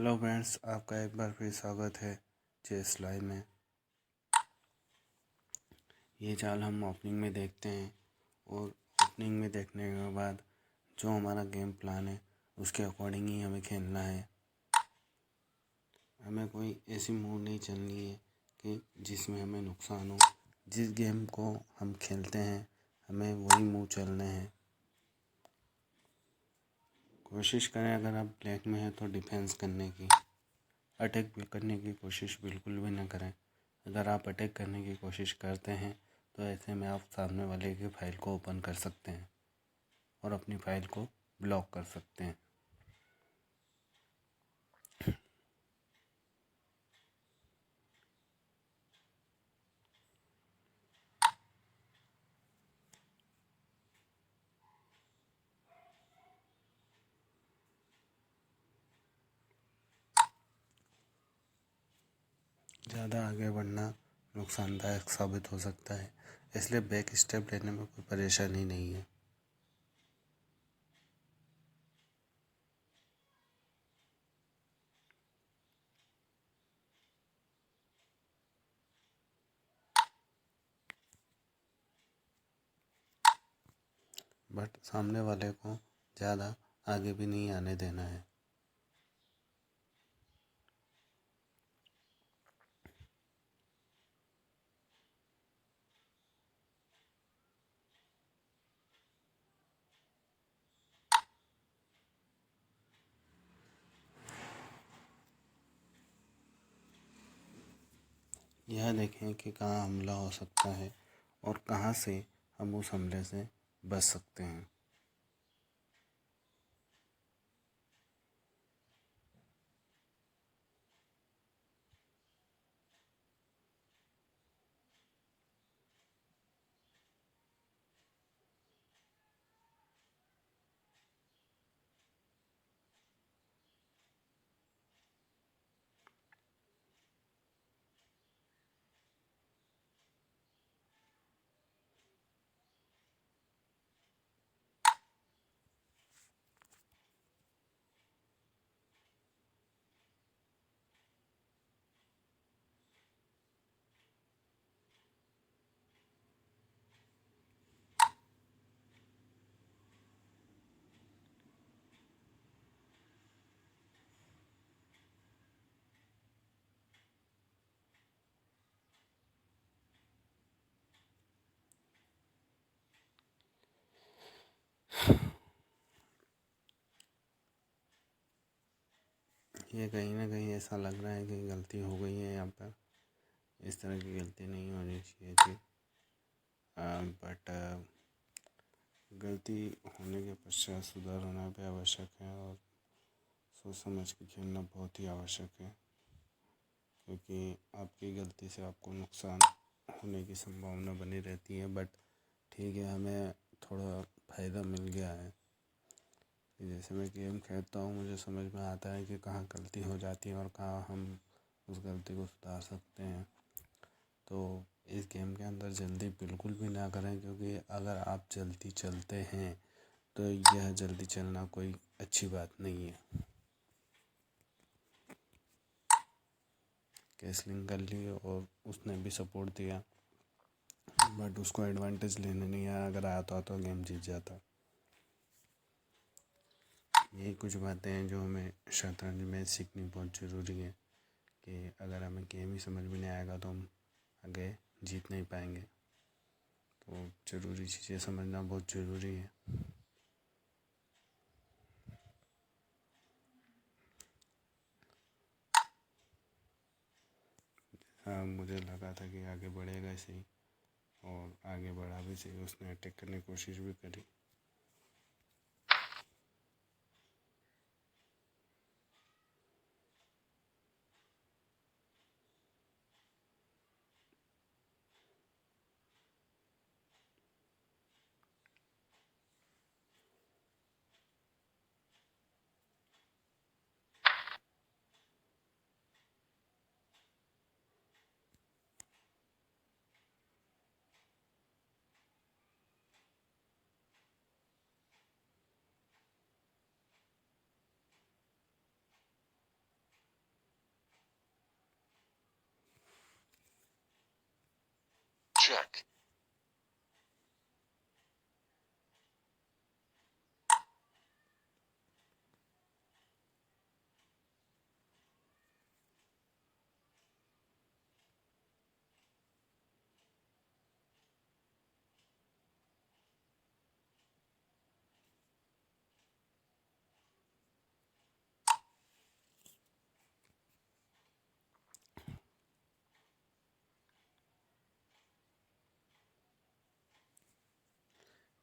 Hello friends, आपका एक बार फिर स्वागत है चेस लाइव में। ये चाल हम ओपनिंग में देखते हैं और ओपनिंग में देखने के बाद जो हमारा गेम प्लान है उसके अकॉर्डिंग ही हमें खेलना है। हमें कोई ऐसी मूव नहीं चलनी है कि जिसमें हमें नुकसान हो। जिस गेम को हम खेलते हैं हमें वही मूव चलने हैं। कोशिश करें अगर आप ब्लैक में हैं तो डिफेंस करने की, अटैक करने की कोशिश बिल्कुल भी ना करें। अगर आप अटैक करने की कोशिश करते हैं तो ऐसे में आप सामने वाले की फ़ाइल को ओपन कर सकते हैं और अपनी फ़ाइल को ब्लॉक कर सकते हैं। ज़्यादा आगे बढ़ना नुकसानदायक साबित हो सकता है, इसलिए बैक स्टेप लेने में कोई परेशानी नहीं है। बट सामने वाले को ज़्यादा आगे भी नहीं आने देना है। यह देखें कि कहाँ हमला हो सकता है और कहाँ से हम उस हमले से बच सकते हैं। ये कहीं ना कहीं ऐसा लग रहा है कि गलती हो गई है यहाँ पर। इस तरह की गलती नहीं होनी चाहिए थी, बट गलती होने के पश्चात सुधार होना भी आवश्यक है और सोच समझ के खेलना बहुत ही आवश्यक है, क्योंकि आपकी गलती से आपको नुकसान होने की संभावना बनी रहती है। बट ठीक है, हमें थोड़ा फ़ायदा मिल गया है। जैसे मैं गेम खेलता हूँ मुझे समझ में आता है कि कहाँ गलती हो जाती है और कहाँ हम उस गलती को सुधार सकते हैं। तो इस गेम के अंदर जल्दी बिल्कुल भी ना करें, क्योंकि अगर आप जल्दी चलते हैं तो यह जल्दी चलना कोई अच्छी बात नहीं है। कैसलिंग कर ली और उसने भी सपोर्ट दिया, बट उसको एडवांटेज लेने नहीं आया। अगर आता तो गेम जीत जाता। यही कुछ बातें हैं जो हमें शतरंज में सीखनी बहुत ज़रूरी है कि अगर हमें गेम ही समझ में नहीं आएगा तो हम आगे जीत नहीं पाएंगे। तो ज़रूरी चीज़ें समझना बहुत ज़रूरी है। हाँ, मुझे लगा था कि आगे बढ़ेगा सही और आगे बढ़ा भी सही। उसने अटैक करने की कोशिश भी करी। Check.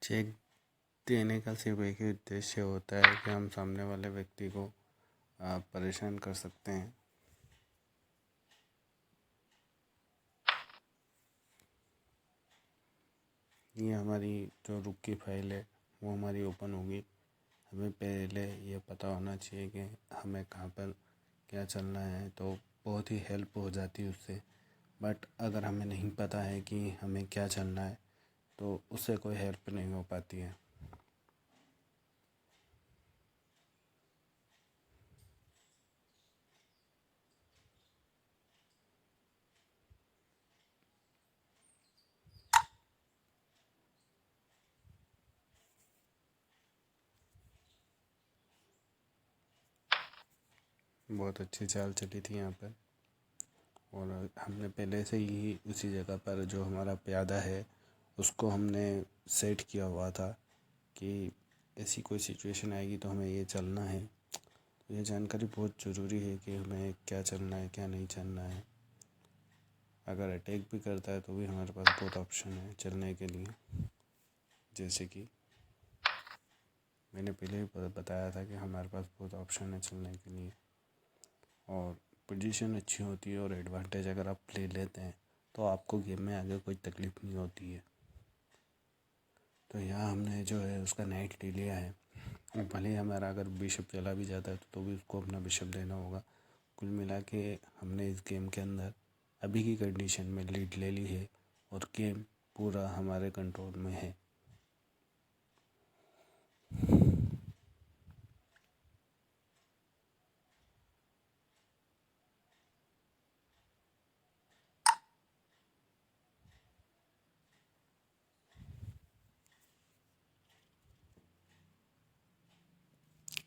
चेक देने का सिर्फ एक ही उद्देश्य होता है कि हम सामने वाले व्यक्ति को परेशान कर सकते हैं। ये हमारी जो रुक की फाइल है वो हमारी ओपन होगी। हमें पहले ये पता होना चाहिए कि हमें कहाँ पर क्या चलना है, तो बहुत ही हेल्प हो जाती है उससे। बट अगर हमें नहीं पता है कि हमें क्या चलना है तो उससे कोई हेल्प नहीं हो पाती है। बहुत अच्छी चाल चली थी यहाँ पर, और हमने पहले से ही उसी जगह पर जो हमारा प्यादा है उसको हमने सेट किया हुआ था कि ऐसी कोई सिचुएशन आएगी तो हमें ये चलना है। तो ये जानकारी बहुत ज़रूरी है कि हमें क्या चलना है क्या नहीं चलना है। अगर अटैक भी करता है तो भी हमारे पास बहुत ऑप्शन है चलने के लिए। जैसे कि मैंने पहले ही बताया था कि हमारे पास बहुत ऑप्शन है चलने के लिए, और पोजीशन अच्छी होती है और एडवांटेज अगर आप ले लेते हैं तो आपको गेम में आगे कोई तकलीफ़ नहीं होती है। तो यहाँ हमने जो है उसका नाइट ले लिया है, और भले ही हमारा अगर बिशप चला भी जाता है तो भी उसको अपना बिशप देना होगा। कुल मिला के हमने इस गेम के अंदर अभी की कंडीशन में लीड ले ली है और गेम पूरा हमारे कंट्रोल में है।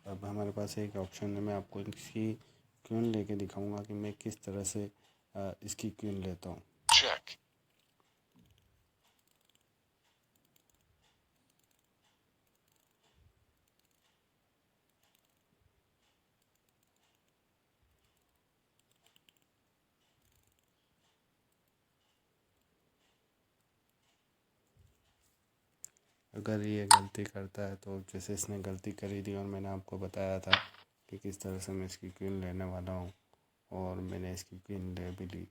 अब हमारे पास एक ऑप्शन है, मैं आपको इसकी क्वीन लेके दिखाऊंगा कि मैं किस तरह से इसकी क्वीन लेता हूँ। Check. अगर ये गलती करता है तो जैसे इसने गलती करी थी और मैंने आपको बताया था कि किस तरह से मैं इसकी क्वीन लेने वाला हूँ, और मैंने इसकी क्वीन ले भी ली।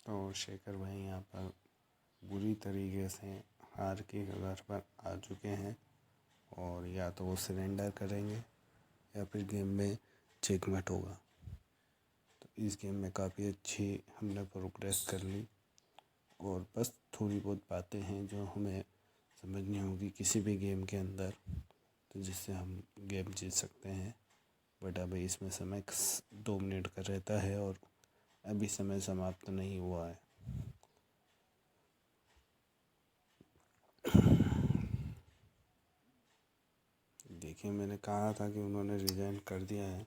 तो शेखर भाई यहाँ पर बुरी तरीके से हार के कगार पर आ चुके हैं, और या तो वो सरेंडर करेंगे या फिर गेम में चेकमेट होगा। तो इस गेम में काफ़ी अच्छी हमने प्रोग्रेस कर ली, और बस थोड़ी बहुत बातें हैं जो हमें समझनी होगी किसी भी गेम के अंदर, तो जिससे हम गेम जीत सकते हैं। बट अभी इसमें समय 2 मिनट का रहता है और अभी समय समाप्त नहीं हुआ है। देखिए, मैंने कहा था कि उन्होंने रिज़ाइन कर दिया है,